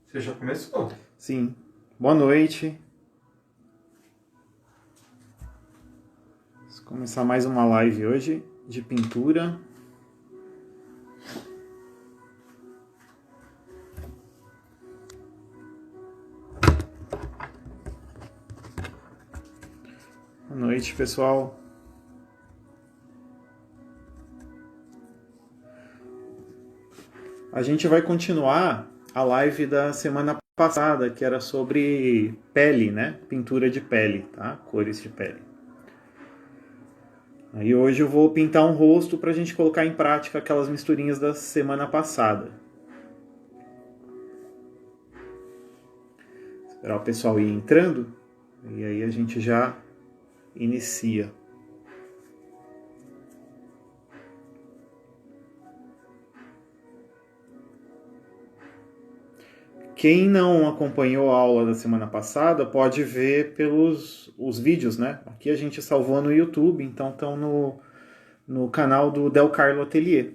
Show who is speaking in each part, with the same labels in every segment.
Speaker 1: Você já começou?
Speaker 2: Sim. Boa noite. Vamos começar mais uma live hoje de pintura. Boa noite, pessoal. A gente vai continuar a live da semana passada, que era sobre pele, né? Pintura de pele, tá? Cores de pele. Aí hoje eu vou pintar um rosto para a gente colocar em prática aquelas misturinhas da semana passada. Esperar o pessoal ir entrando e aí a gente já inicia. Quem não acompanhou a aula da semana passada pode ver pelos os vídeos, né? Aqui a gente salvou no YouTube, então estão no canal do Del Carlo Atelier.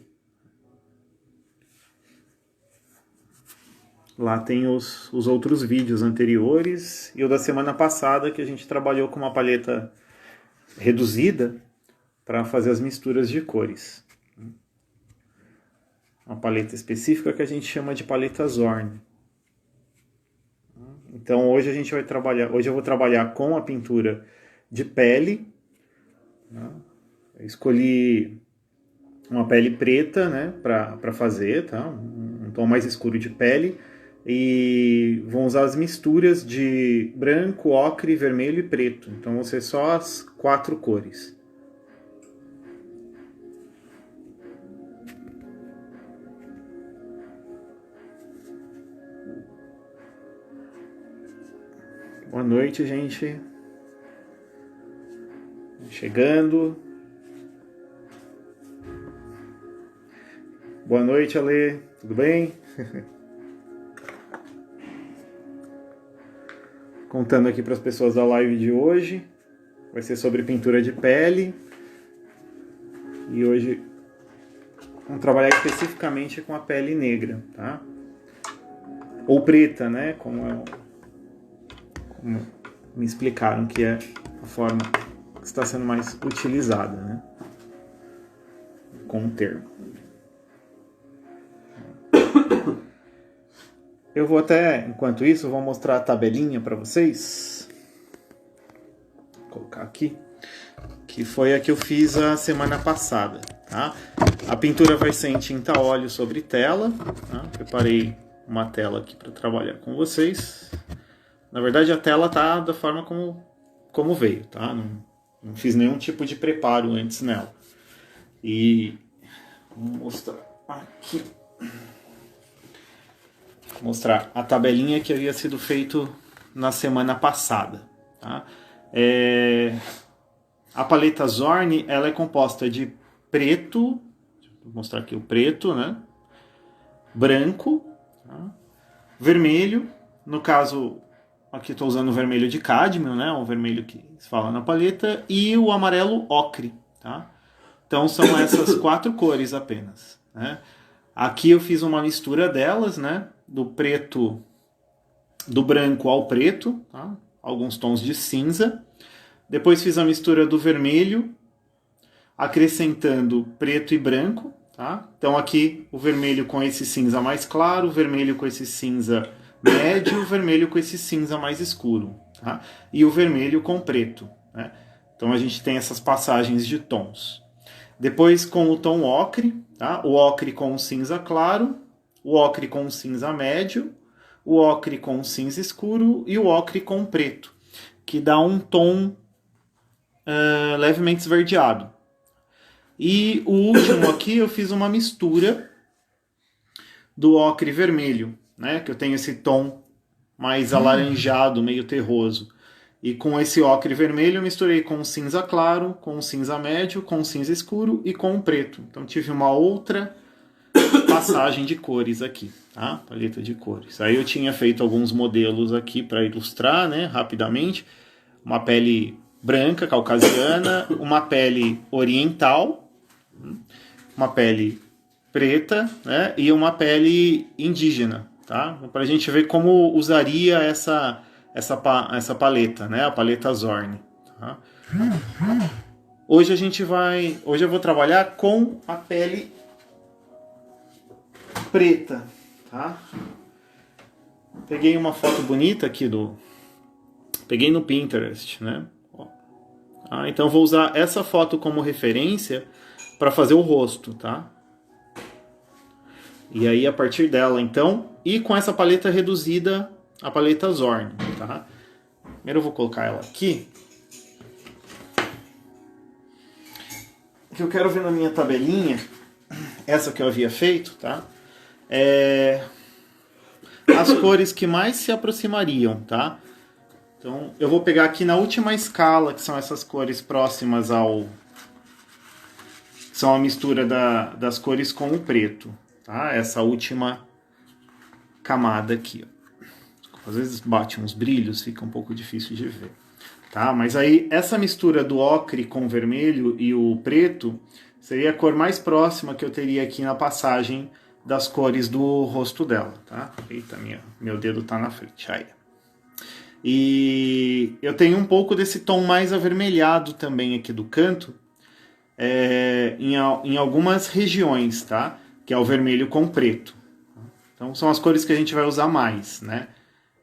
Speaker 2: Lá tem os outros vídeos anteriores e o da semana passada que a gente trabalhou com uma paleta reduzida para fazer as misturas de cores. Uma paleta específica que a gente chama de paleta Zorn. Então hoje eu vou trabalhar com a pintura de pele. Eu escolhi uma pele preta, né, para fazer, tá? Um tom mais escuro de pele. E vou usar as misturas de branco, ocre, vermelho e preto. Então vão ser só as 4 cores. Boa noite, gente. Chegando. Boa noite, Ale. Tudo bem? Contando aqui para as pessoas da live de hoje. Vai ser sobre pintura de pele. E hoje vamos trabalhar especificamente com a pele negra, tá? Ou preta, né? Como me explicaram que é a forma que está sendo mais utilizada, né? Com o termo. Eu vou até, enquanto isso, vou mostrar a tabelinha para vocês. Vou colocar aqui. Que foi a que eu fiz a semana passada, tá? A pintura vai ser em tinta óleo sobre tela, tá? Preparei uma tela aqui para trabalhar com vocês. Na verdade, a tela tá da forma como veio, tá? Não fiz nenhum tipo de preparo antes nela. E vou mostrar aqui. Vou mostrar a tabelinha que havia sido feito na semana passada, tá? A paleta Zorn, ela é composta de preto, vou mostrar aqui o preto, né? Branco, tá? Vermelho, no caso aqui estou usando o vermelho de cádmio, né? O vermelho que se fala na paleta, e o amarelo ocre, tá? Então são essas 4 cores apenas, né? Aqui eu fiz uma mistura delas, né? Do preto, do branco ao preto, tá? Alguns tons de cinza. Depois fiz a mistura do vermelho, acrescentando preto e branco, tá? Então aqui o vermelho com esse cinza mais claro, o vermelho com esse cinza médio, o vermelho com esse cinza mais escuro, tá? E o vermelho com preto, né? Então a gente tem essas passagens de tons. Depois com o tom ocre, tá? O ocre com o cinza claro, o ocre com o cinza médio, o ocre com o cinza escuro e o ocre com preto, que dá um tom levemente esverdeado. E o último aqui eu fiz uma mistura do ocre vermelho, né? Que eu tenho esse tom mais alaranjado, meio terroso. E com esse ocre vermelho eu misturei com o cinza claro, com o cinza médio, com o cinza escuro e com o preto. Então tive uma outra passagem de cores aqui, tá? Paleta de cores. Aí eu tinha feito alguns modelos aqui para ilustrar, né, rapidamente. Uma pele branca, caucasiana, uma pele oriental, uma pele preta, né, e uma pele indígena, tá? Para a gente ver como usaria essa paleta, né, a paleta Zorn. Tá? Hoje eu vou trabalhar com a pele preta, tá? Peguei uma foto bonita aqui peguei no Pinterest, né? Então vou usar essa foto como referência para fazer o rosto, tá? E aí a partir dela, então, e com essa paleta reduzida, a paleta Zorn, tá? Primeiro eu vou colocar ela aqui. O que eu quero ver na minha tabelinha, essa que eu havia feito, tá? As cores que mais se aproximariam, tá? Então, eu vou pegar aqui na última escala, que são essas cores próximas são a mistura das cores com o preto, tá? Essa última camada aqui, ó. Às vezes bate uns brilhos, fica um pouco difícil de ver, tá? Mas aí, essa mistura do ocre com o vermelho e o preto seria a cor mais próxima que eu teria aqui na passagem das cores do rosto dela, tá? Eita, meu dedo tá na frente, aí. E eu tenho um pouco desse tom mais avermelhado também aqui do canto, em algumas regiões, tá? Que é o vermelho com preto. Então são as cores que a gente vai usar mais, né?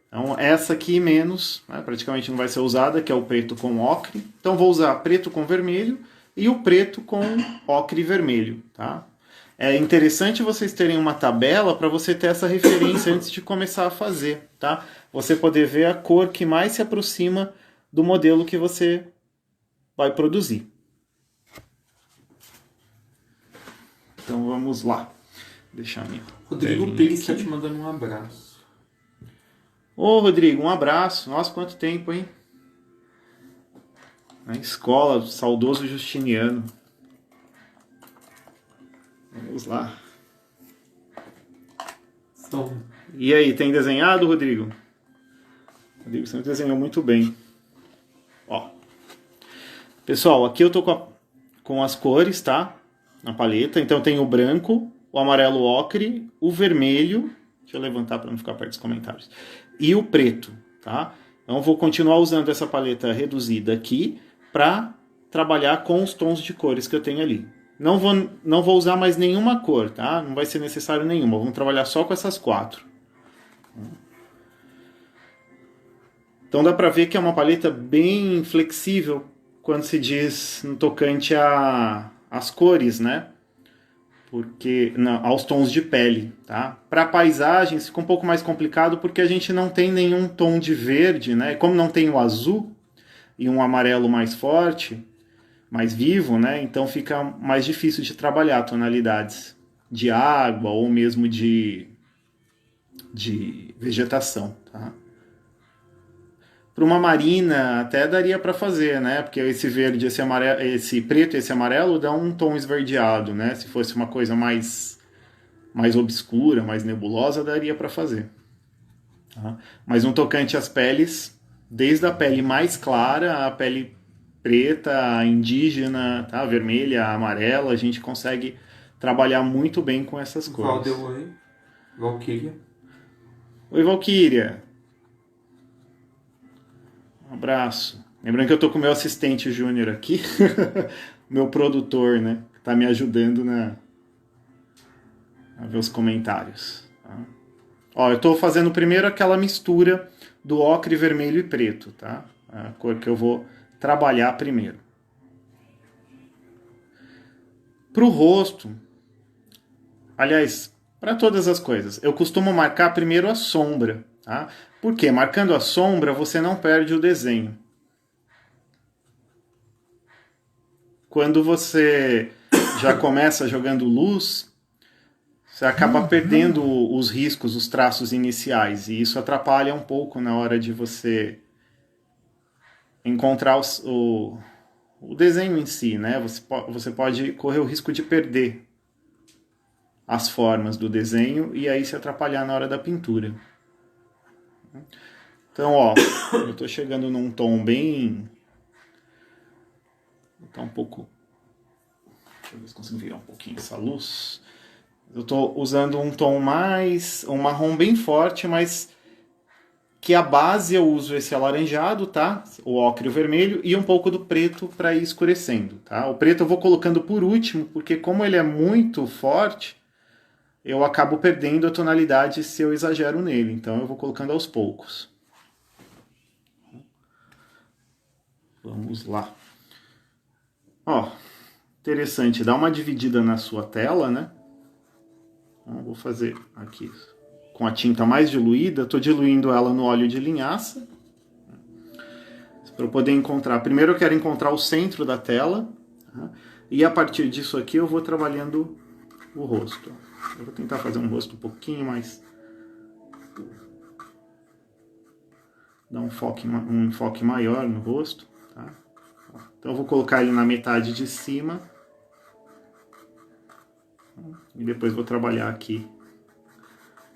Speaker 2: Então essa aqui menos, né? Praticamente não vai ser usada, que é o preto com ocre. Então vou usar preto com vermelho e o preto com ocre vermelho, tá? É interessante vocês terem uma tabela para você ter essa referência antes de começar a fazer, tá? Você poder ver a cor que mais se aproxima do modelo que você vai produzir. Então vamos lá. Deixar a minha
Speaker 1: Rodrigo Pires está te mandando um abraço.
Speaker 2: Ô Rodrigo, um abraço. Nossa, quanto tempo, hein? Na escola, saudoso Justiniano. Vamos lá. E aí, tem desenhado, Rodrigo? Rodrigo, você desenhou muito bem. Ó. Pessoal, aqui eu tô com as cores, tá? Na paleta. Então tem o branco, o amarelo ocre, o vermelho. Deixa eu levantar para não ficar perto dos comentários. E o preto, tá? Então eu vou continuar usando essa paleta reduzida aqui para trabalhar com os tons de cores que eu tenho ali. Não vou usar mais nenhuma cor, tá? Não vai ser necessário nenhuma. Vamos trabalhar só com essas 4. Então dá para ver que é uma paleta bem flexível quando se diz no tocante às cores, né? Porque aos tons de pele, tá? Para paisagens fica um pouco mais complicado porque a gente não tem nenhum tom de verde, né? Como não tem o azul e um amarelo mais forte, mais vivo, né? Então fica mais difícil de trabalhar tonalidades de água ou mesmo de vegetação, tá? Para uma marina até daria para fazer, né? Porque esse verde, esse amarelo, esse preto e esse amarelo dão um tom esverdeado, né? Se fosse uma coisa mais obscura, mais nebulosa, daria para fazer. Tá? Mas no tocante às peles, desde a pele mais clara, a pele preta, indígena, tá? Vermelha, amarela, a gente consegue trabalhar muito bem com essas cores.
Speaker 1: Valkyria.
Speaker 2: Oi, Valkyria. Um abraço. Lembrando que eu tô com o meu assistente júnior aqui, meu produtor, né? Que tá me ajudando a ver os comentários. Tá? Ó, eu tô fazendo primeiro aquela mistura do ocre vermelho e preto, tá? A cor que eu vou trabalhar primeiro. Pro rosto, aliás, para todas as coisas, eu costumo marcar primeiro a sombra, tá? Por quê? Marcando a sombra, você não perde o desenho. Quando você já começa jogando luz, você acaba perdendo os riscos, os traços iniciais, e isso atrapalha um pouco na hora de você encontrar o desenho em si, né? Você pode correr o risco de perder as formas do desenho e aí se atrapalhar na hora da pintura. Então, ó, eu tô chegando num tom bem... Vou botar um pouco Deixa eu ver se consigo virar um pouquinho essa luz. Eu estou usando um tom um marrom bem forte, mas que a base eu uso esse alaranjado, tá? O ocre e o vermelho, e um pouco do preto para ir escurecendo, tá? O preto eu vou colocando por último, porque como ele é muito forte, eu acabo perdendo a tonalidade se eu exagero nele, então eu vou colocando aos poucos. Vamos lá. Ó, interessante, dá uma dividida na sua tela, né? Então, vou fazer aqui com a tinta mais diluída, estou diluindo ela no óleo de linhaça. Para eu poder encontrar, primeiro eu quero encontrar o centro da tela, tá? E a partir disso aqui eu vou trabalhando o rosto. Eu vou tentar fazer um rosto um pouquinho mais... dar um enfoque maior no rosto, tá? Então eu vou colocar ele na metade de cima. E depois vou trabalhar aqui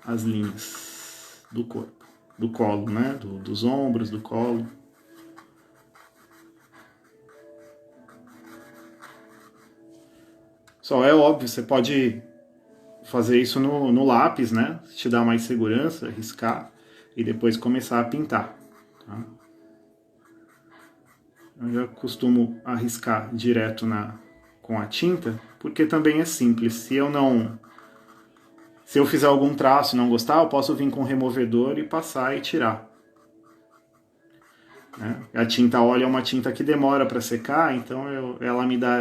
Speaker 2: as linhas do corpo, do colo, né? Dos ombros, do colo. Só é óbvio, você pode fazer isso no lápis, né? Se te dá mais segurança, riscar e depois começar a pintar. Tá? Eu já costumo arriscar direto com a tinta, porque também é simples. Se eu fizer algum traço e não gostar, eu posso vir com o removedor e passar e tirar. Né? A tinta óleo é uma tinta que demora para secar, então ela me dá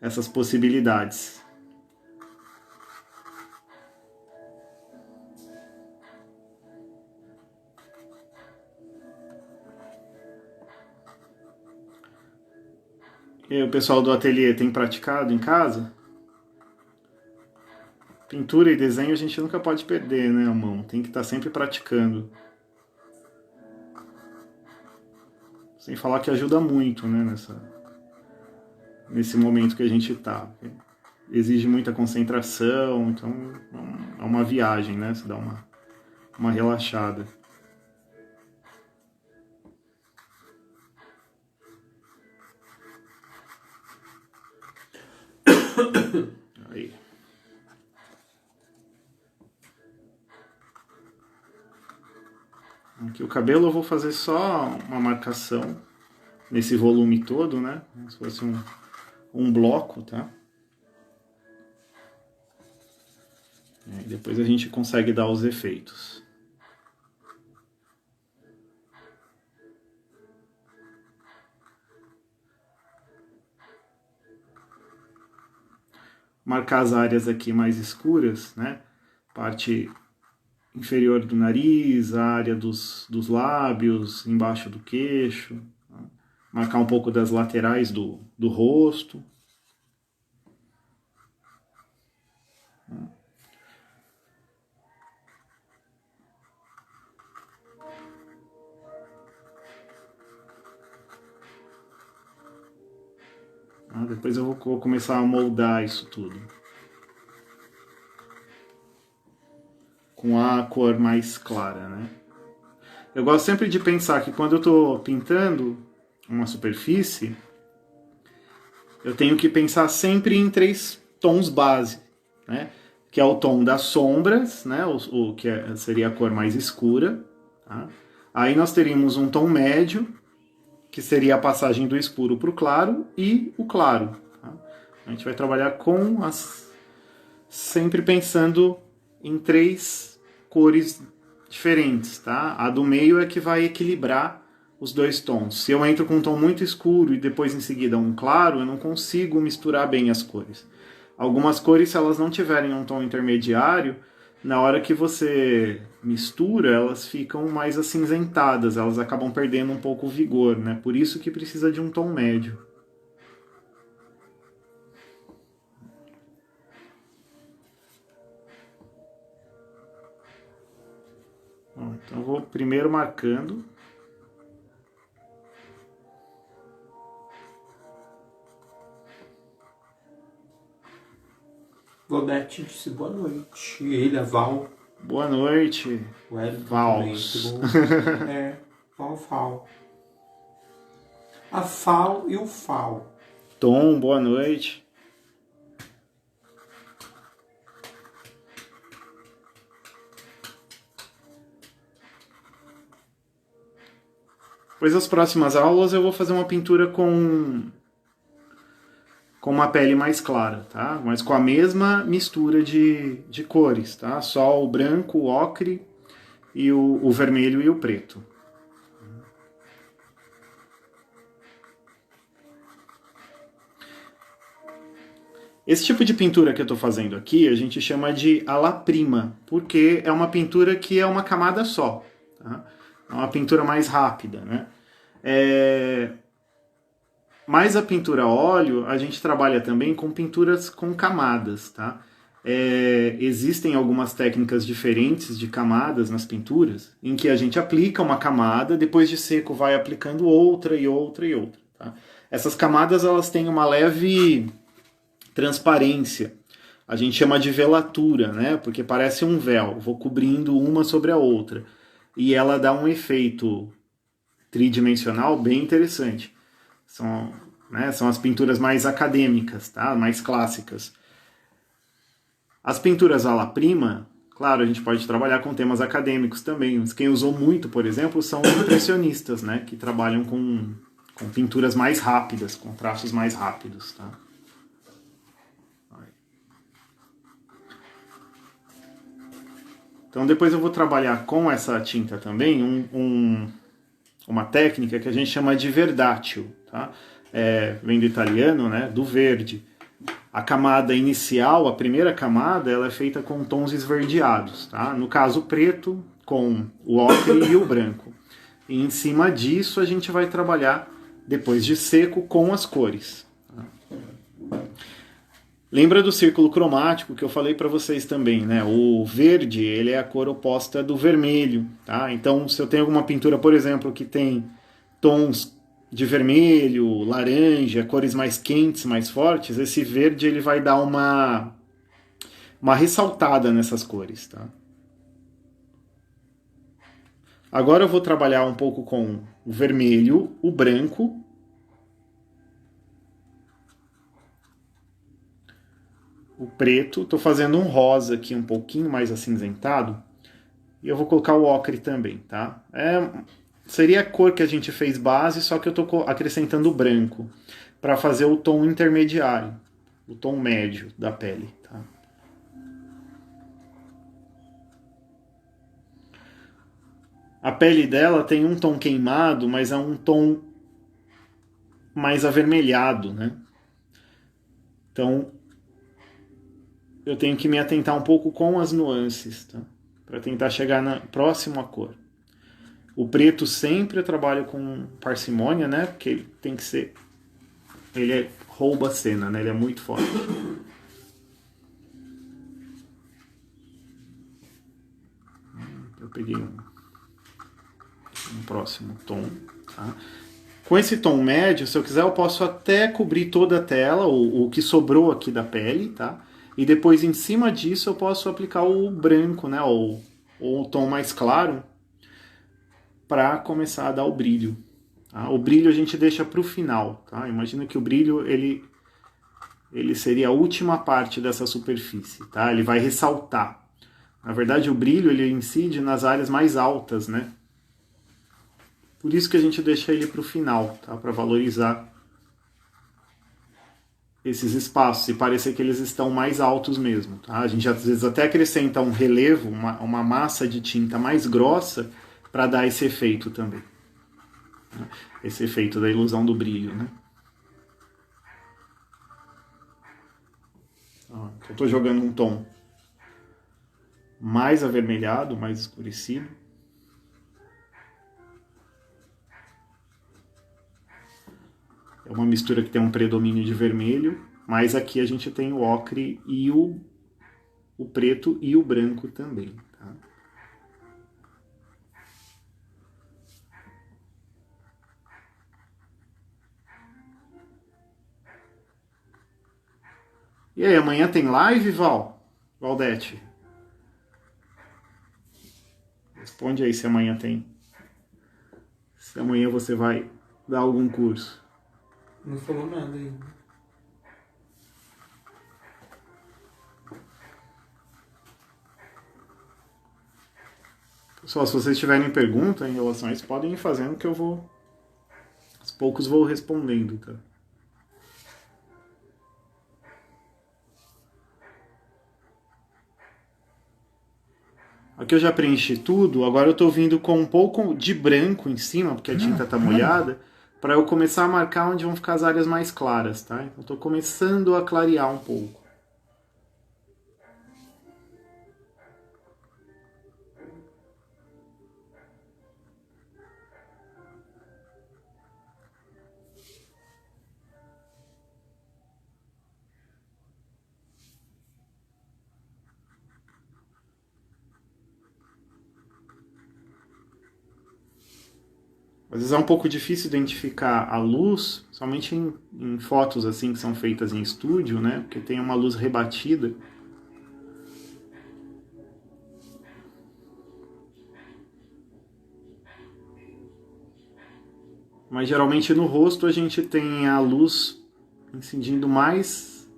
Speaker 2: essas possibilidades. E o pessoal do ateliê tem praticado em casa? Pintura e desenho a gente nunca pode perder, né, a mão? Tem que estar sempre praticando. Sem falar que ajuda muito, né, nesse momento que a gente está. Exige muita concentração, então é uma viagem, né? Você dá uma relaxada. Aí. Aqui o cabelo eu vou fazer só uma marcação nesse volume todo, né? Como se fosse um bloco, tá? E depois a gente consegue dar os efeitos. Marcar as áreas aqui mais escuras, né? Parte inferior do nariz, a área dos lábios, embaixo do queixo. Tá? Marcar um pouco das laterais do rosto. Depois eu vou começar a moldar isso tudo. Com a cor mais clara, né? Eu gosto sempre de pensar que quando eu estou pintando uma superfície, eu tenho que pensar sempre em 3 tons base, né? Que é o tom das sombras, né? O que seria a cor mais escura. Tá? Aí nós teríamos um tom médio, que seria a passagem do escuro para o claro, e o claro. Tá? A gente vai trabalhar sempre pensando em 3 cores diferentes. Tá? A do meio é que vai equilibrar os 2 tons. Se eu entro com um tom muito escuro e depois em seguida um claro, eu não consigo misturar bem as cores. Algumas cores, se elas não tiverem um tom intermediário, na hora que você mistura, elas ficam mais acinzentadas, elas acabam perdendo um pouco o vigor, né? Por isso que precisa de um tom médio. Bom, então eu vou primeiro marcando.
Speaker 1: Valdete disse boa noite. E ele, a Val.
Speaker 2: Boa noite, Vals.
Speaker 1: Val. A Fal e o Fal.
Speaker 2: Tom, boa noite. Depois das próximas aulas eu vou fazer uma pintura com uma pele mais clara, tá? Mas com a mesma mistura de cores, tá? Só o branco, o ocre e o vermelho e o preto. Esse tipo de pintura que eu estou fazendo aqui, a gente chama de ala prima, porque é uma pintura que é uma camada só. Tá? É uma pintura mais rápida, né? Mas a pintura a óleo, a gente trabalha também com pinturas com camadas, tá? Existem algumas técnicas diferentes de camadas nas pinturas, em que a gente aplica uma camada, depois de seco vai aplicando outra e outra e outra. Tá? Essas camadas elas têm uma leve transparência. A gente chama de velatura, né? Porque parece um véu, vou cobrindo uma sobre a outra. E ela dá um efeito tridimensional bem interessante. São as pinturas mais acadêmicas, tá? Mais clássicas. As pinturas à la prima, claro, a gente pode trabalhar com temas acadêmicos também. Mas quem usou muito, por exemplo, são os impressionistas, né? Que trabalham com pinturas mais rápidas, com traços mais rápidos, tá? Então depois eu vou trabalhar com essa tinta também uma técnica que a gente chama de verdátil, tá? Vem do italiano, né? Do verde. A camada inicial, a primeira camada, ela é feita com tons esverdeados, tá? No caso, o preto com o ocre e o branco. E em cima disso a gente vai trabalhar, depois de seco, com as cores. Tá? Lembra do círculo cromático que eu falei para vocês também, né? O verde, ele é a cor oposta do vermelho, tá? Então, se eu tenho alguma pintura, por exemplo, que tem tons de vermelho, laranja, cores mais quentes, mais fortes, esse verde ele vai dar uma ressaltada nessas cores, tá? Agora eu vou trabalhar um pouco com o vermelho, o branco, o preto, estou fazendo um rosa aqui um pouquinho mais acinzentado, e eu vou colocar o ocre também, tá? Seria a cor que a gente fez base, só que eu estou acrescentando o branco, para fazer o tom intermediário, o tom médio da pele, tá? A pele dela tem um tom queimado, mas é um tom mais avermelhado, né? Então, eu tenho que me atentar um pouco com as nuances, tá? Para tentar chegar próximo à cor. O preto sempre eu trabalho com parcimônia, né? Porque ele tem que ser... rouba a cena, né? Ele é muito forte. Eu peguei um próximo tom, tá? Com esse tom médio, se eu quiser, eu posso até cobrir toda a tela, o que sobrou aqui da pele, tá? E depois, em cima disso, eu posso aplicar o branco, né? Ou o tom mais claro, para começar a dar o brilho. Tá? O brilho a gente deixa para o final, tá? Imagina que o brilho, ele seria a última parte dessa superfície, tá? Ele vai ressaltar. Na verdade, o brilho, ele incide nas áreas mais altas, né? Por isso que a gente deixa ele para o final, tá? Para valorizar esses espaços e parecer que eles estão mais altos mesmo. Tá? A gente às vezes até acrescenta um relevo, uma massa de tinta mais grossa para dar esse efeito também. Esse efeito da ilusão do brilho. Né? Eu estou jogando um tom mais avermelhado, mais escurecido. É uma mistura que tem um predomínio de vermelho, mas aqui a gente tem o ocre e o preto e o branco também. Tá? E aí, amanhã tem live, Valdete? Responde aí se amanhã tem. Se amanhã você vai dar algum curso.
Speaker 1: Não falou nada ainda.
Speaker 2: Pessoal, se vocês tiverem pergunta em relação a isso, podem ir fazendo que eu vou poucos vou respondendo, tá? Aqui eu já preenchi tudo, agora eu estou vindo com um pouco de branco em cima, porque a tinta está molhada, para eu começar a marcar onde vão ficar as áreas mais claras, tá? Então estou começando a clarear um pouco. Às vezes é um pouco difícil identificar a luz, somente em fotos assim que são feitas em estúdio, né? Porque tem uma luz rebatida. Mas geralmente no rosto a gente tem a luz incidindo mais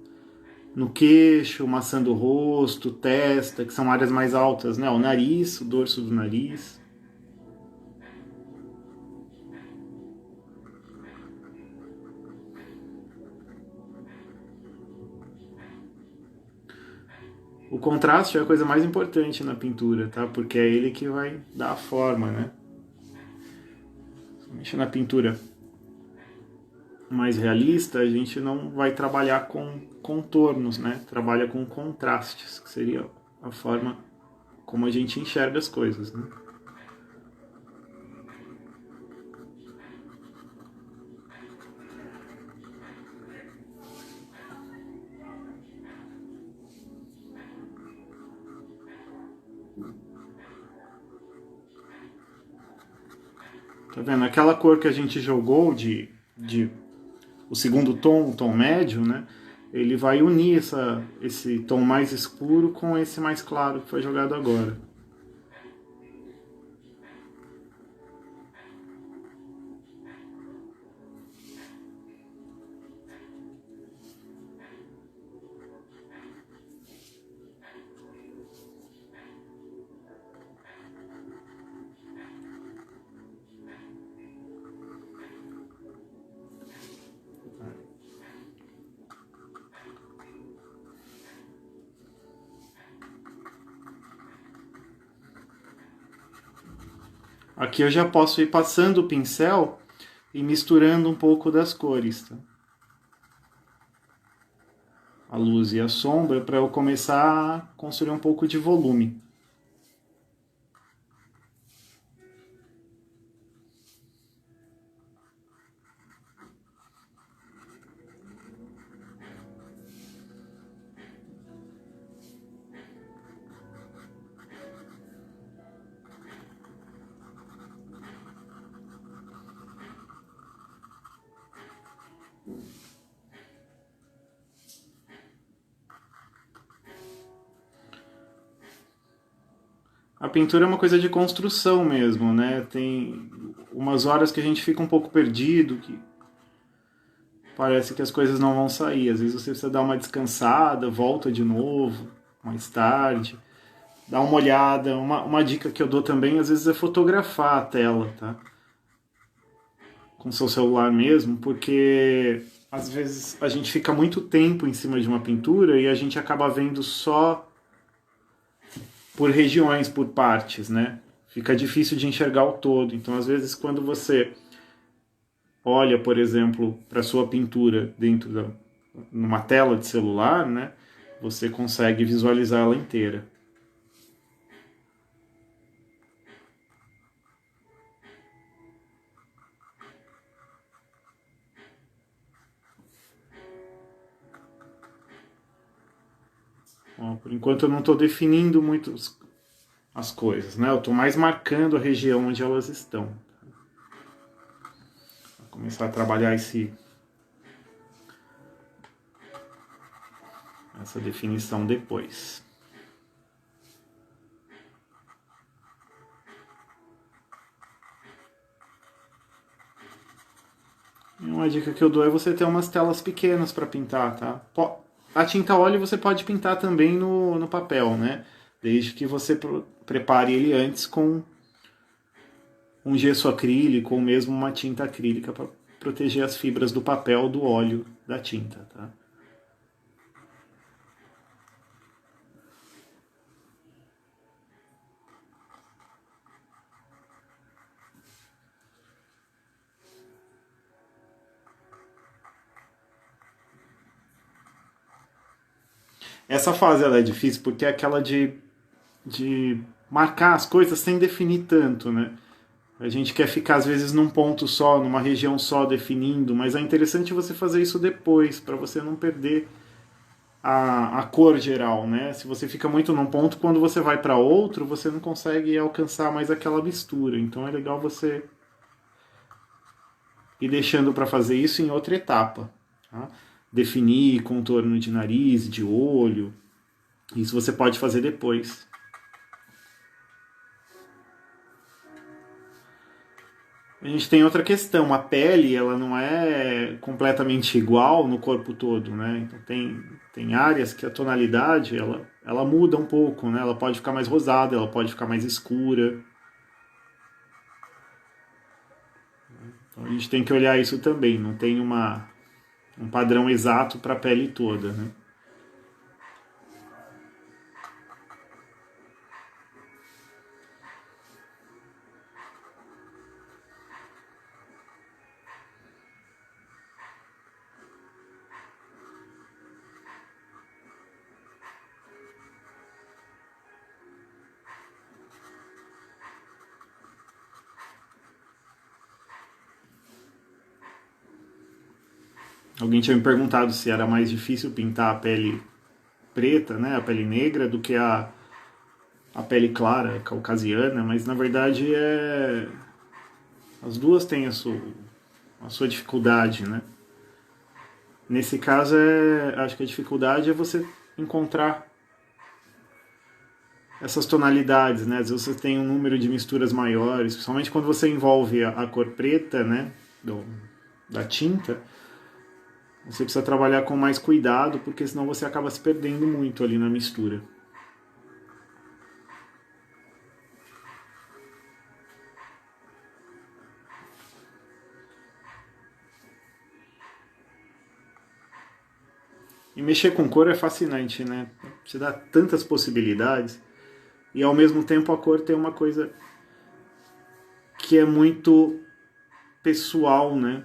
Speaker 2: no queixo, maçã do rosto, testa, que são áreas mais altas, né? O nariz, o dorso do nariz. O contraste é a coisa mais importante na pintura, tá? Porque é ele que vai dar a forma, né? Somente na pintura mais realista, a gente não vai trabalhar com contornos, né? Trabalha com contrastes, que seria a forma como a gente enxerga as coisas, né? Tá vendo? Aquela cor que a gente jogou o segundo tom, o tom médio, né? Ele vai unir esse tom mais escuro com esse mais claro que foi jogado agora. Aqui eu já posso ir passando o pincel e misturando um pouco das cores, tá? A luz e a sombra, para eu começar a construir um pouco de volume. A pintura é uma coisa de construção mesmo, né? Tem umas horas que a gente fica um pouco perdido, que parece que as coisas não vão sair. Às vezes você precisa dar uma descansada, volta de novo, mais tarde, dá uma olhada. Uma dica que eu dou também, às vezes, é fotografar a tela, tá? Com seu celular mesmo, porque às vezes a gente fica muito tempo em cima de uma pintura e a gente acaba vendo só por regiões, por partes, né? Fica difícil de enxergar o todo. Então, às vezes, quando você olha, por exemplo, para sua pintura numa tela de celular, né? Você consegue visualizar ela inteira. Bom, por enquanto eu não estou definindo muito as coisas, né? Eu estou mais marcando a região onde elas estão. Vou começar a trabalhar essa definição depois. E uma dica que eu dou é você ter umas telas pequenas para pintar, tá? A tinta óleo você pode pintar também no papel, né? Desde que você prepare ele antes com um gesso acrílico ou mesmo uma tinta acrílica proteger as fibras do papel, do óleo, da tinta, tá? Essa fase ela é difícil porque é aquela de marcar as coisas sem definir tanto, né? A gente quer ficar às vezes num ponto só, numa região só definindo, mas é interessante você fazer isso depois, para você não perder a cor geral, né? Se você fica muito num ponto, quando você vai para outro, você não consegue alcançar mais aquela mistura. Então é legal você ir deixando para fazer isso em outra etapa, tá? Definir contorno de nariz, de olho. Isso você pode fazer depois. A gente tem outra questão, a pele ela não é completamente igual no corpo todo, né? Então tem áreas que a tonalidade ela muda um pouco, né? Ela pode ficar mais rosada, ela pode ficar mais escura. Então a gente tem que olhar isso também, não tem um padrão exato para a pele toda, né? Alguém tinha me perguntado se era mais difícil pintar a pele preta, né, a pele negra, do que a pele clara, caucasiana, mas na verdade as duas têm a sua dificuldade, né? Nesse caso, acho que a dificuldade é você encontrar essas tonalidades, né? Às vezes você tem um número de misturas maiores, principalmente quando você envolve a cor preta, né, da tinta, você precisa trabalhar com mais cuidado, porque senão você acaba se perdendo muito ali na mistura. E mexer com cor é fascinante, né? Te dá tantas possibilidades e ao mesmo tempo a cor tem uma coisa que é muito pessoal, né?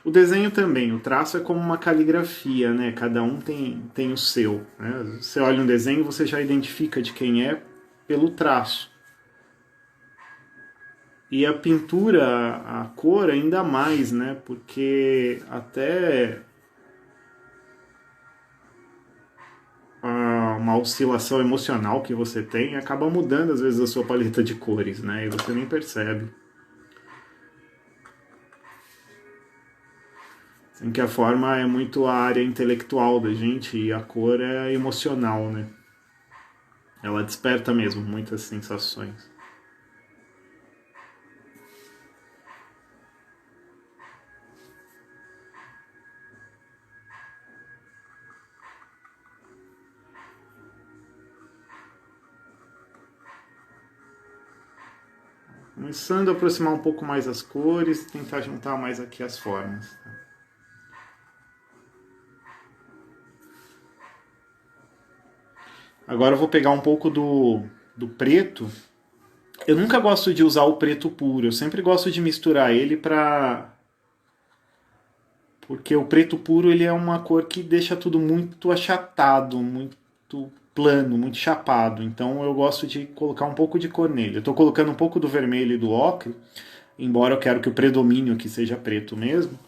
Speaker 2: O desenho também, o traço é como uma caligrafia, né? Cada um tem o seu, né? Você olha um desenho, você já identifica de quem é pelo traço. E a pintura, a cor ainda mais, né? Porque até uma oscilação emocional que você tem acaba mudando às vezes a sua paleta de cores, né? E você nem percebe. Assim que a forma é muito a área intelectual da gente e a cor é emocional, né? Ela desperta mesmo muitas sensações. Começando a aproximar um pouco mais as cores e tentar juntar mais aqui as formas. Agora eu vou pegar um pouco do preto. Eu nunca gosto de usar o preto puro, eu sempre gosto de misturar ele porque o preto puro ele é uma cor que deixa tudo muito achatado, muito plano, muito chapado. Então eu gosto de colocar um pouco de cor nele. Eu estou colocando um pouco do vermelho e do ocre, embora eu quero que o predomínio aqui seja preto mesmo,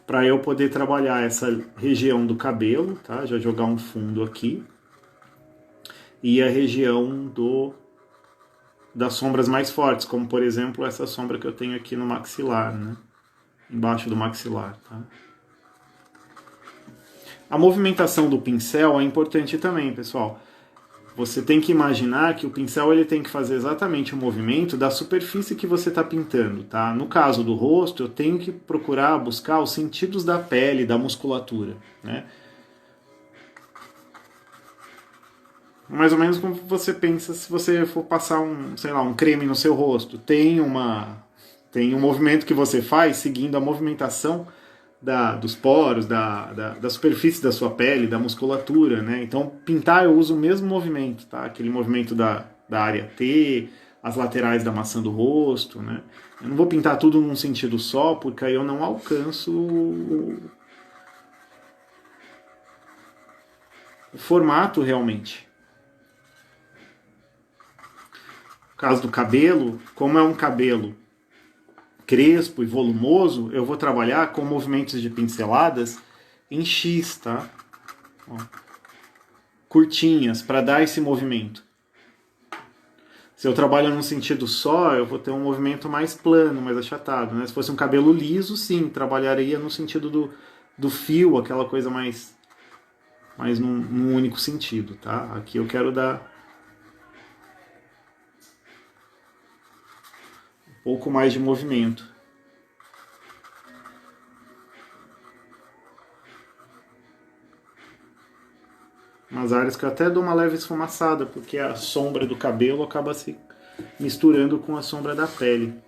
Speaker 2: para eu poder trabalhar essa região do cabelo, tá? Já jogar um fundo aqui. E a região das sombras mais fortes, como por exemplo essa sombra que eu tenho aqui no maxilar, né? Embaixo do maxilar, tá? A movimentação do pincel é importante também, pessoal. Você tem que imaginar que o pincel ele tem que fazer exatamente o movimento da superfície que você está pintando, tá? No caso do rosto, eu tenho que procurar buscar os sentidos da pele, da musculatura, né? Mais ou menos como você pensa se você for passar sei lá, um creme no seu rosto. Tem Tem um movimento que você faz seguindo a movimentação dos poros, da superfície da sua pele, da musculatura, né? Então, pintar eu uso o mesmo movimento, tá? Aquele movimento da área T, as laterais da maçã do rosto, né? Eu não vou pintar tudo num sentido só, porque aí eu não alcanço o formato realmente. No caso do cabelo, como é um cabelo crespo e volumoso, eu vou trabalhar com movimentos de pinceladas em X, tá? Ó, curtinhas, para dar esse movimento. Se eu trabalho num sentido só, eu vou ter um movimento mais plano, mais achatado, né? Se fosse um cabelo liso, sim, trabalharia no sentido do fio, aquela coisa mais num único sentido, tá? Aqui eu quero dar um pouco mais de movimento. Umas áreas que eu até dou uma leve esfumaçada, porque a sombra do cabelo acaba se misturando com a sombra da pele.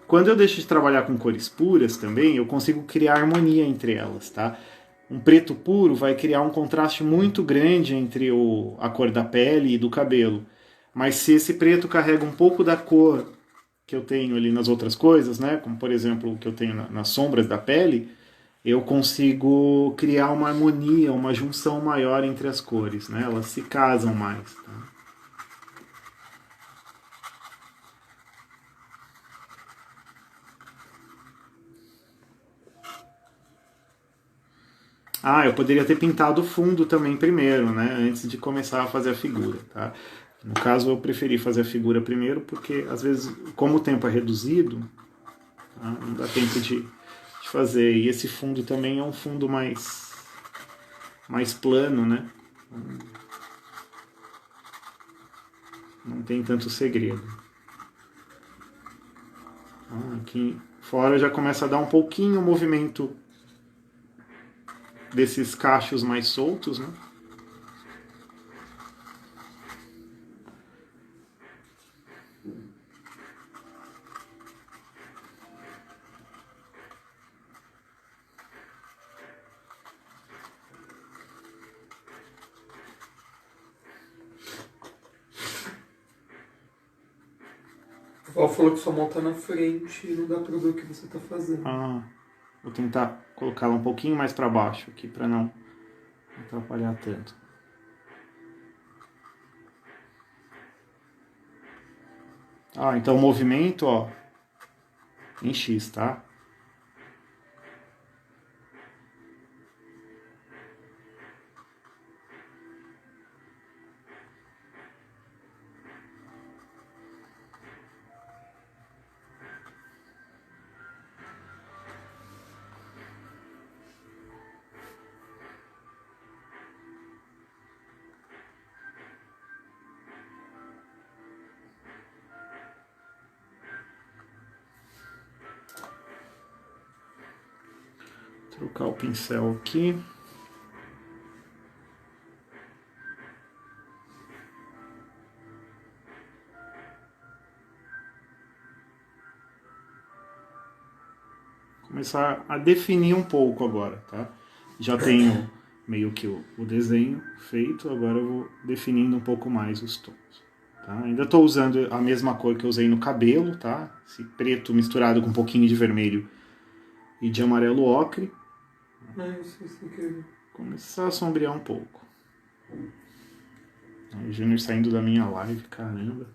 Speaker 2: Quando eu deixo de trabalhar com cores puras também, eu consigo criar harmonia entre elas, tá? Um preto puro vai criar um contraste muito grande entre a cor da pele e do cabelo. Mas se esse preto carrega um pouco da cor que eu tenho ali nas outras coisas, né? Como por exemplo o que eu tenho nas sombras da pele, eu consigo criar uma harmonia, uma junção maior entre as cores, né? Elas se casam mais. Tá? Ah, eu poderia ter pintado o fundo também primeiro, né? Antes de começar a fazer a figura, tá? No caso, eu preferi fazer a figura primeiro porque, às vezes, como o tempo é reduzido, tá? Não dá tempo de fazer. E esse fundo também é um fundo mais plano, né? Não tem tanto segredo. Aqui fora já começa a dar um pouquinho o movimento desses cachos mais soltos, né?
Speaker 1: O Val falou que sua mão tá na frente e não dá pra ver o que você tá fazendo.
Speaker 2: Vou tentar colocá-la um pouquinho mais para baixo aqui para não atrapalhar tanto. Então o movimento, ó, em X, tá? Trocar o pincel aqui. Começar a definir um pouco agora, tá? Já tenho meio que o desenho feito, agora eu vou definindo um pouco mais os tons. Tá? Ainda estou usando a mesma cor que eu usei no cabelo, tá? Esse preto misturado com um pouquinho de vermelho e de amarelo ocre.
Speaker 1: Isso que...
Speaker 2: Começar a sombrear um pouco. O Júnior saindo da minha live, caramba.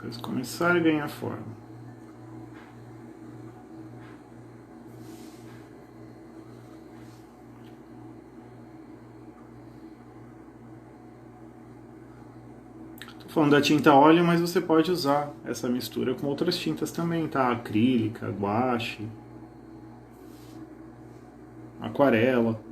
Speaker 2: Depois começar a ganhar forma. Tô falando da tinta óleo, mas você pode usar essa mistura com outras tintas também, tá? Acrílica, guache, aquarela.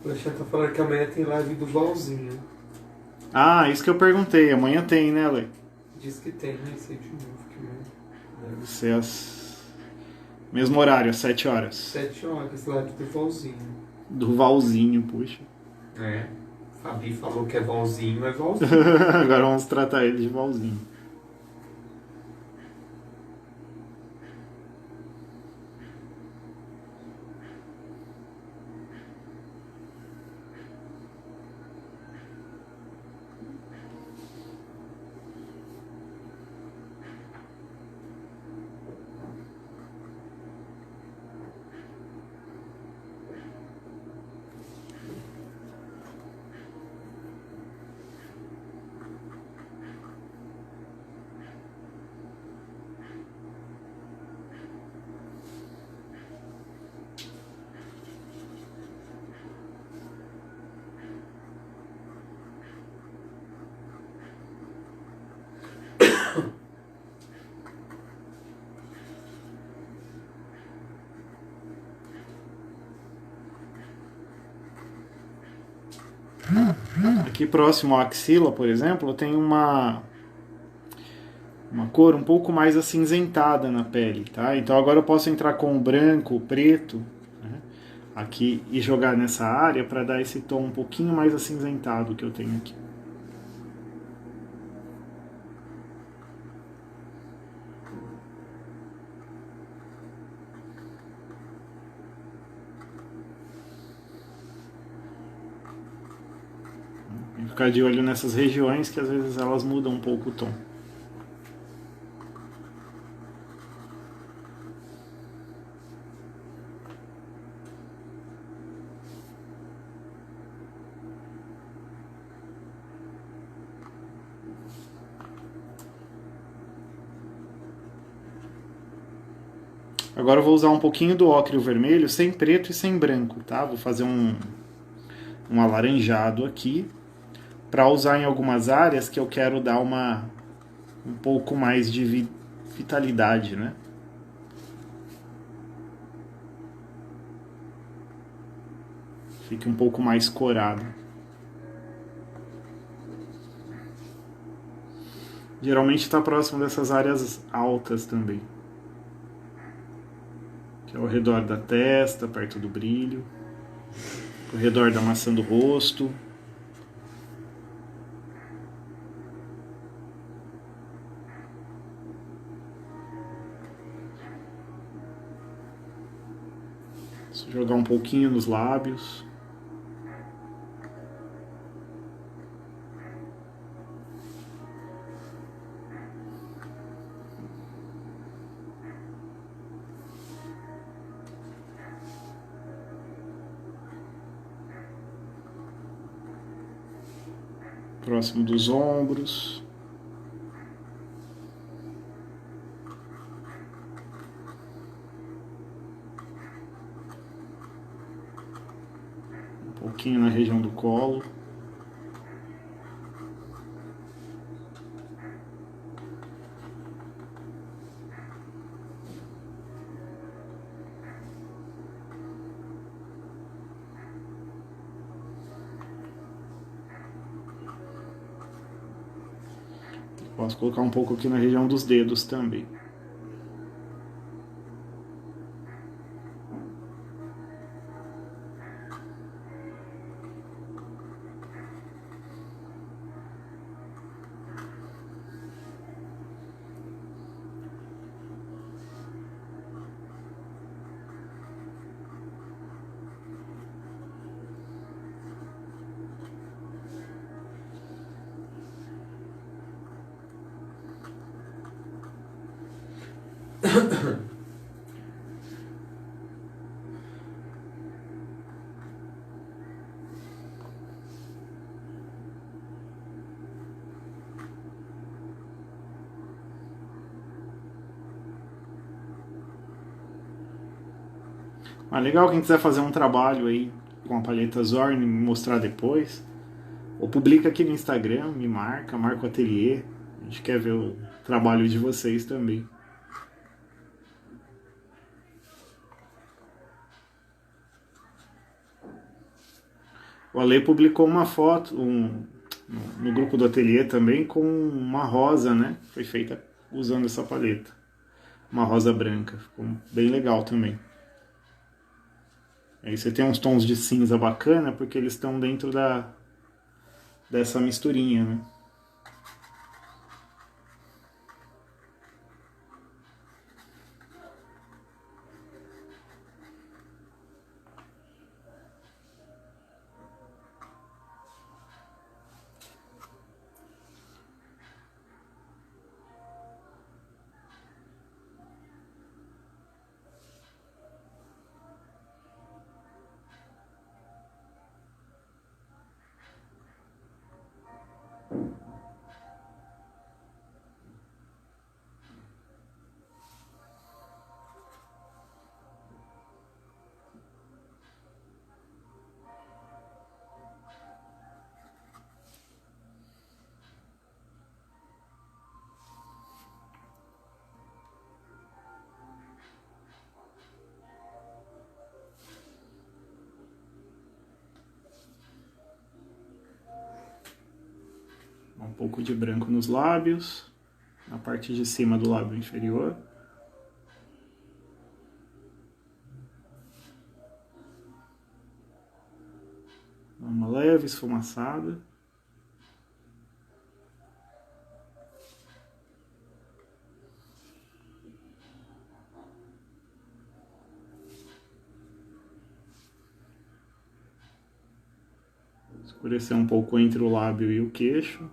Speaker 1: O Alexandre tá falando que amanhã tem live do Valzinho.
Speaker 2: Ah, isso que eu perguntei. Amanhã tem, né, Lê?
Speaker 1: Diz que tem, nem sei de novo.
Speaker 2: Deve ser mesmo horário, às 7 horas.
Speaker 1: 7 horas, live do Valzinho.
Speaker 2: Do Valzinho, puxa.
Speaker 1: É. Fabi falou que é Valzinho, é Valzinho.
Speaker 2: Agora vamos tratar ele de Valzinho. Aqui próximo à axila, por exemplo, tem uma cor um pouco mais acinzentada na pele, tá? Então agora eu posso entrar com o branco, o preto, né, aqui e jogar nessa área para dar esse tom um pouquinho mais acinzentado que eu tenho aqui. Tem que ficar de olho nessas regiões que às vezes elas mudam um pouco o tom. Agora eu vou usar um pouquinho do ócre vermelho, sem preto e sem branco, tá? Vou fazer um alaranjado aqui, para usar em algumas áreas que eu quero dar um pouco mais de vitalidade, né? Fique um pouco mais corado. Geralmente está próximo dessas áreas altas também. Que é ao redor da testa, perto do brilho, ao redor da maçã do rosto. Jogar um pouquinho nos lábios. Próximo dos ombros. Um pouquinho na região do colo. Posso colocar um pouco aqui na região dos dedos também. Ah, legal, quem quiser fazer um trabalho aí com a palheta Zorn, me mostrar depois. Ou publica aqui no Instagram, me marca o ateliê. A gente quer ver o trabalho de vocês também. O Ale publicou uma foto no grupo do ateliê também com uma rosa, né? Foi feita usando essa palheta. Uma rosa branca. Ficou bem legal também. Aí você tem uns tons de cinza bacana porque eles estão dentro dessa misturinha, né? Um pouco de branco nos lábios, na parte de cima do lábio inferior. Uma leve esfumaçada. Escurecer um pouco entre o lábio e o queixo.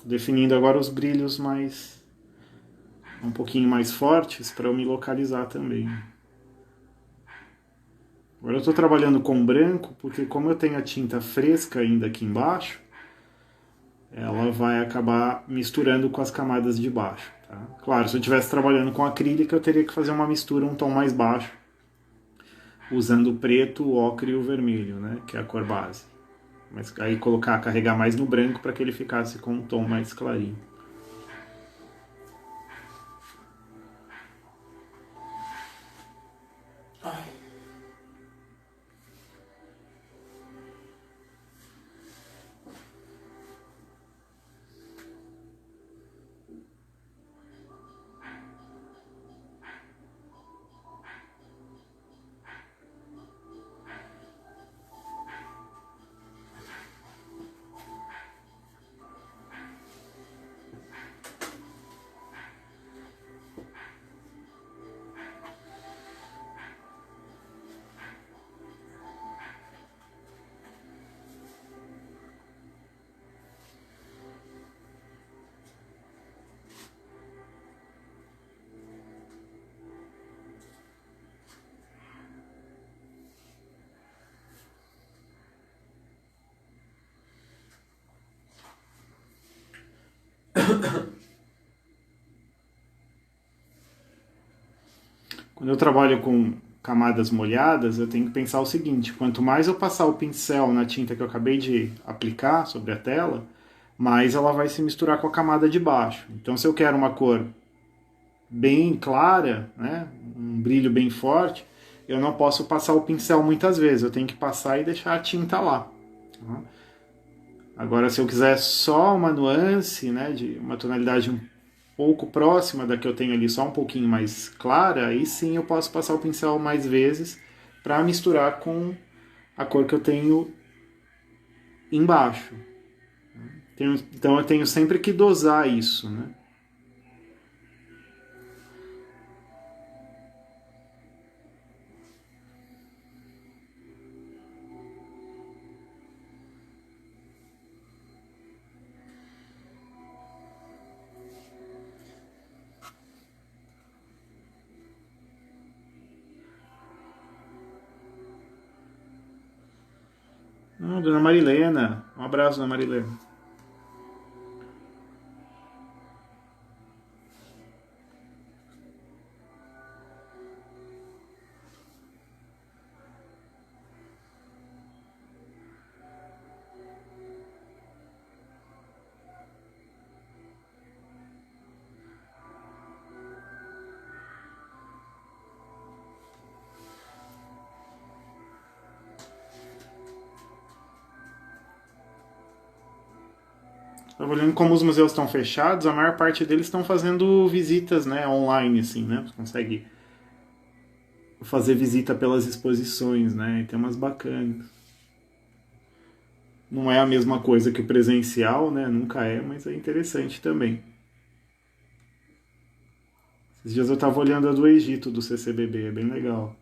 Speaker 2: Definindo agora os brilhos um pouquinho mais fortes para eu me localizar também. Agora eu estou trabalhando com branco porque como eu tenho a tinta fresca ainda aqui embaixo, ela vai acabar misturando com as camadas de baixo. Tá? Claro, se eu estivesse trabalhando com acrílica eu teria que fazer uma mistura um tom mais baixo, usando o preto, o ocre e o vermelho, né, que é a cor base. Mas aí carregar mais no branco para que ele ficasse com um tom mais clarinho. Quando eu trabalho com camadas molhadas, eu tenho que pensar o seguinte: quanto mais eu passar o pincel na tinta que eu acabei de aplicar sobre a tela, mais ela vai se misturar com a camada de baixo. Então, se eu quero uma cor bem clara, né, um brilho bem forte, eu não posso passar o pincel muitas vezes, eu tenho que passar e deixar a tinta lá. Tá? Agora, se eu quiser só uma nuance, né, de uma tonalidade um pouco próxima da que eu tenho ali, só um pouquinho mais clara, aí sim eu posso passar o pincel mais vezes para misturar com a cor que eu tenho embaixo. Então eu tenho sempre que dosar isso, né? Dona Marilena, um abraço, Dona Marilena. Estava olhando como os museus estão fechados, a maior parte deles estão fazendo visitas, né, online, assim, né? Você consegue fazer visita pelas exposições, né? E tem umas bacanas. Não é a mesma coisa que o presencial, né? Nunca é, mas é interessante também. Esses dias eu estava olhando a do Egito, do CCBB, é bem legal.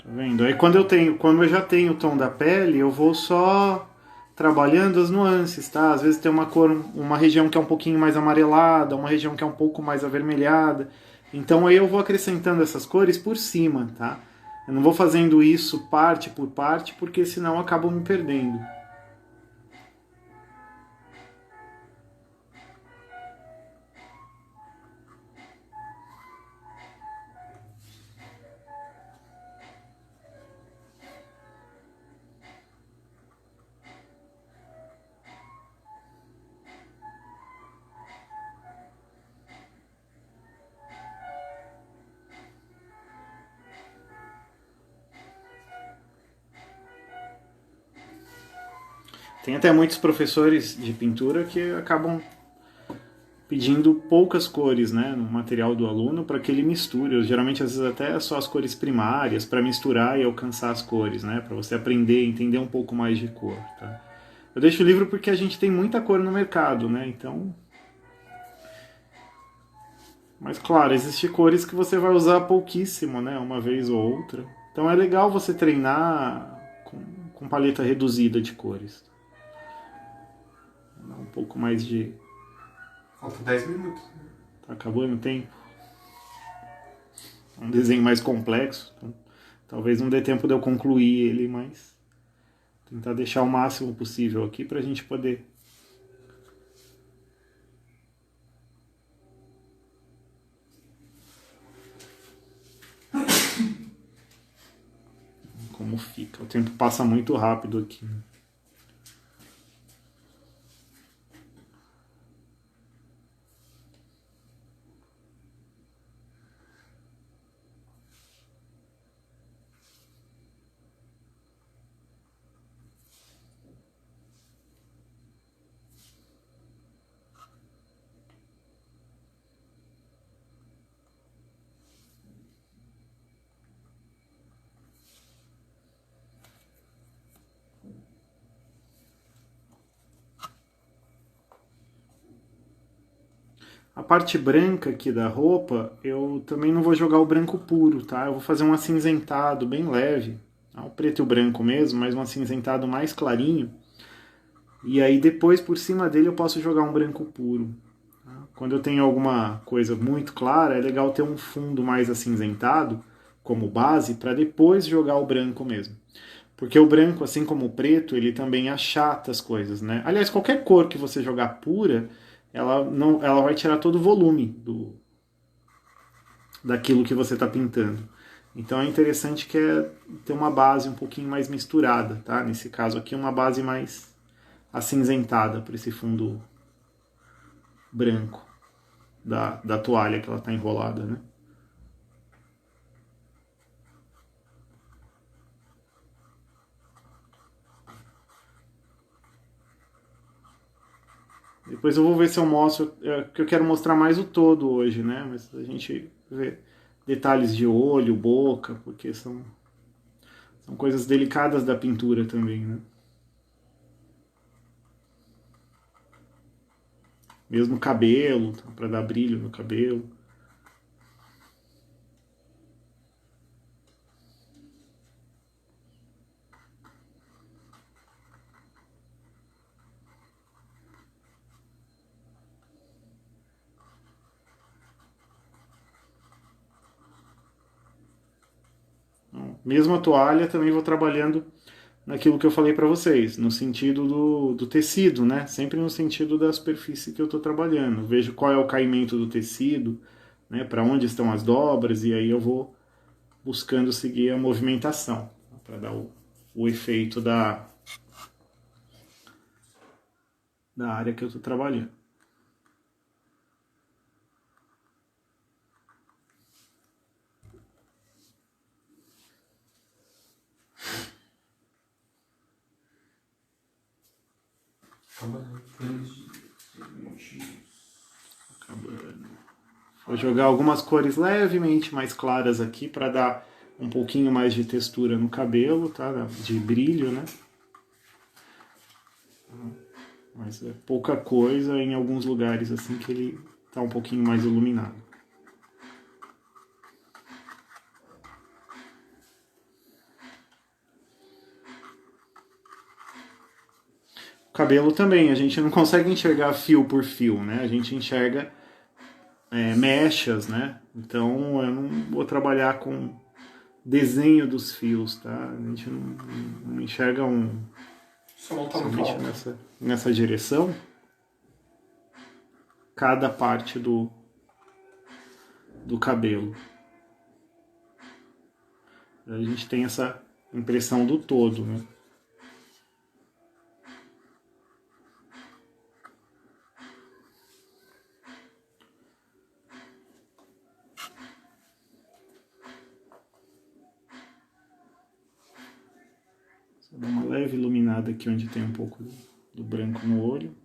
Speaker 2: Tá vendo? Aí quando eu já tenho o tom da pele, eu vou só trabalhando as nuances, tá? Às vezes tem uma cor, uma região que é um pouquinho mais amarelada, uma região que é um pouco mais avermelhada. Então aí eu vou acrescentando essas cores por cima, tá? Eu não vou fazendo isso parte por parte, porque senão eu acabo me perdendo. Tem até muitos professores de pintura que acabam pedindo poucas cores, né, no material do aluno para que ele misture. Geralmente, às vezes, até só as cores primárias para misturar e alcançar as cores, né, para você aprender, entender um pouco mais de cor. Tá? Eu deixo o livro porque a gente tem muita cor no mercado, né, então. Mas claro, existem cores que você vai usar pouquíssimo, né, uma vez ou outra. Então é legal você treinar com paleta reduzida de cores. Um pouco mais de.
Speaker 1: Falta 10 minutos.
Speaker 2: Tá acabando o tempo. Um desenho mais complexo. Então, talvez não dê tempo de eu concluir ele, mas tentar deixar o máximo possível aqui pra gente poder. Como fica. O tempo passa muito rápido aqui. Né? A parte branca aqui da roupa, eu também não vou jogar o branco puro, tá? Eu vou fazer um acinzentado bem leve, tá? O preto e o branco mesmo, mas um acinzentado mais clarinho. E aí depois, por cima dele, eu posso jogar um branco puro. Tá? Quando eu tenho alguma coisa muito clara, é legal ter um fundo mais acinzentado como base, para depois jogar o branco mesmo. Porque o branco, assim como o preto, ele também achata as coisas, né? Aliás, qualquer cor que você jogar pura, ela vai tirar todo o volume daquilo que você está pintando. Então é interessante que é ter uma base um pouquinho mais misturada, tá? Nesse caso aqui, uma base mais acinzentada para esse fundo branco da toalha que ela está enrolada, né? Depois eu vou ver se eu mostro, que eu quero mostrar mais o todo hoje, né? Mas a gente vê detalhes de olho, boca, porque são coisas delicadas da pintura também, né? Mesmo cabelo, tá? Para dar brilho no cabelo. Mesmo a toalha, também vou trabalhando naquilo que eu falei para vocês, no sentido do tecido, né? Sempre no sentido da superfície que eu estou trabalhando. Vejo qual é o caimento do tecido, né? Para onde estão as dobras, e aí eu vou buscando seguir a movimentação, para dar o efeito da área que eu estou trabalhando. Acabando. Vou jogar algumas cores levemente mais claras aqui para dar um pouquinho mais de textura no cabelo, tá? De brilho, né? Mas é pouca coisa em alguns lugares assim que ele tá um pouquinho mais iluminado. O cabelo também, a gente não consegue enxergar fio por fio, né? A gente enxerga mechas, né? Então eu não vou trabalhar com desenho dos fios, tá? A gente não enxerga somente nessa direção cada parte do cabelo. A gente tem essa impressão do todo, né? Só dar uma leve iluminada aqui onde tem um pouco do branco no olho.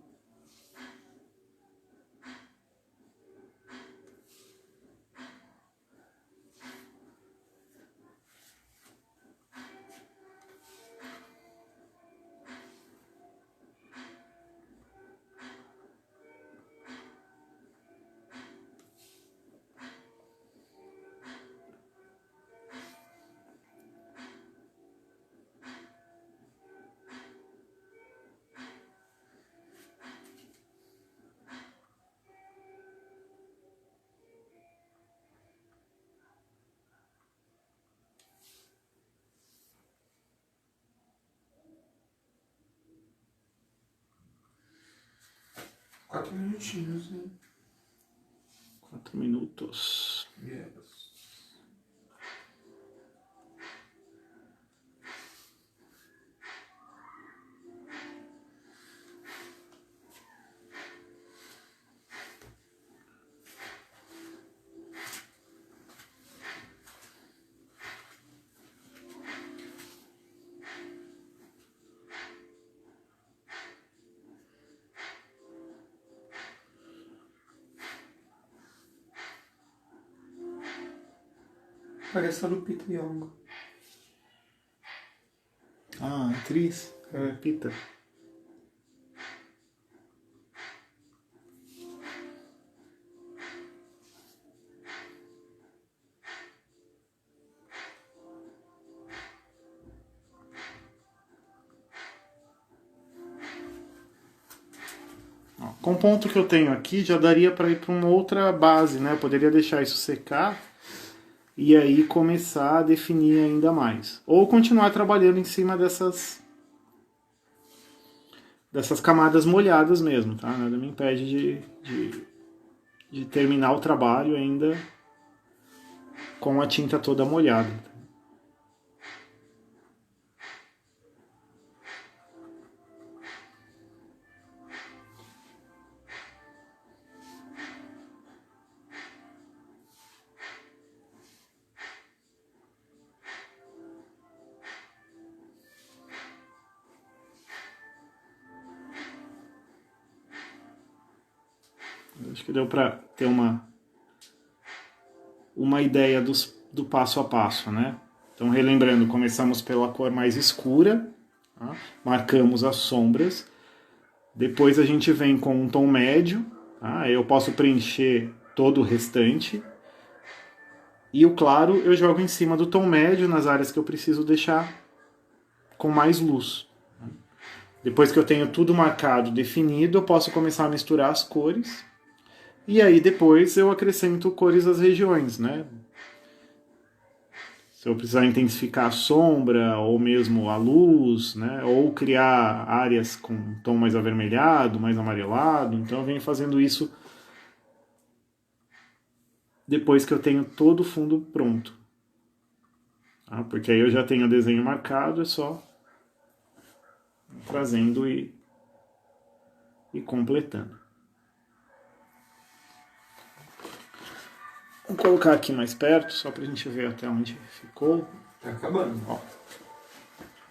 Speaker 1: Quatro minutinhos, né?
Speaker 2: 4 minutos.
Speaker 1: Yes. Parece a Lupita Nyong'o.
Speaker 2: Ah, atriz. Pita. Com o ponto que eu tenho aqui, já daria para ir para uma outra base, né? Eu poderia deixar isso secar e aí começar a definir ainda mais. Ou continuar trabalhando em cima dessas camadas molhadas mesmo, tá? Nada me impede de terminar o trabalho ainda com a tinta toda molhada. Acho que deu para ter uma ideia do passo a passo, né? Então, relembrando, começamos pela cor mais escura, tá? Marcamos as sombras, depois a gente vem com um tom médio, tá? Eu posso preencher todo o restante, e o claro eu jogo em cima do tom médio nas áreas que eu preciso deixar com mais luz. Depois que eu tenho tudo marcado, definido, eu posso começar a misturar as cores. E aí depois eu acrescento cores às regiões, né? Se eu precisar intensificar a sombra, ou mesmo a luz, né? Ou criar áreas com um tom mais avermelhado, mais amarelado. Então eu venho fazendo isso depois que eu tenho todo o fundo pronto. Tá? Porque aí eu já tenho o desenho marcado, é só trazendo e completando. Vou colocar aqui mais perto, só pra gente ver até onde ficou.
Speaker 1: Tá acabando.
Speaker 2: Ó.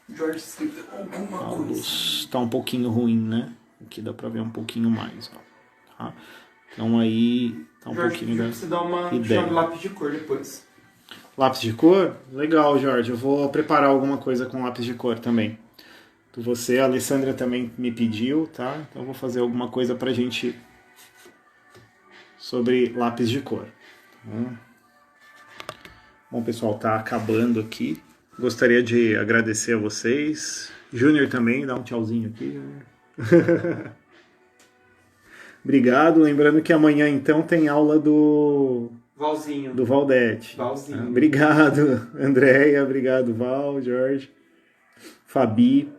Speaker 1: Jorge escreveu alguma
Speaker 2: A
Speaker 1: coisa.
Speaker 2: luz tá um pouquinho ruim, né? Aqui dá pra ver um pouquinho mais, ó. Tá? Então aí tá um
Speaker 1: Jorge,
Speaker 2: pouquinho da
Speaker 1: você dá uma
Speaker 2: ideia.
Speaker 1: chama lápis de cor depois.
Speaker 2: Lápis de cor? Legal, Jorge. Eu vou preparar alguma coisa com lápis de cor também. Você, a Alessandra também me pediu, tá? Então eu vou fazer alguma coisa pra gente sobre lápis de cor. Bom, pessoal, tá acabando aqui. Gostaria de agradecer a vocês. Júnior também, dá um tchauzinho aqui. Obrigado. Lembrando que amanhã, então, tem aula do
Speaker 1: Valzinho.
Speaker 2: do Valdete.
Speaker 1: Valzinho.
Speaker 2: Obrigado, Andréia. Obrigado, Val, Jorge, Fabi.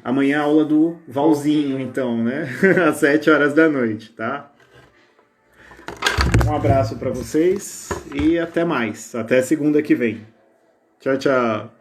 Speaker 2: Amanhã a aula do Valzinho, então, né? Às 7 horas da noite, tá? Um abraço para vocês e até mais. Até segunda que vem. Tchau, tchau.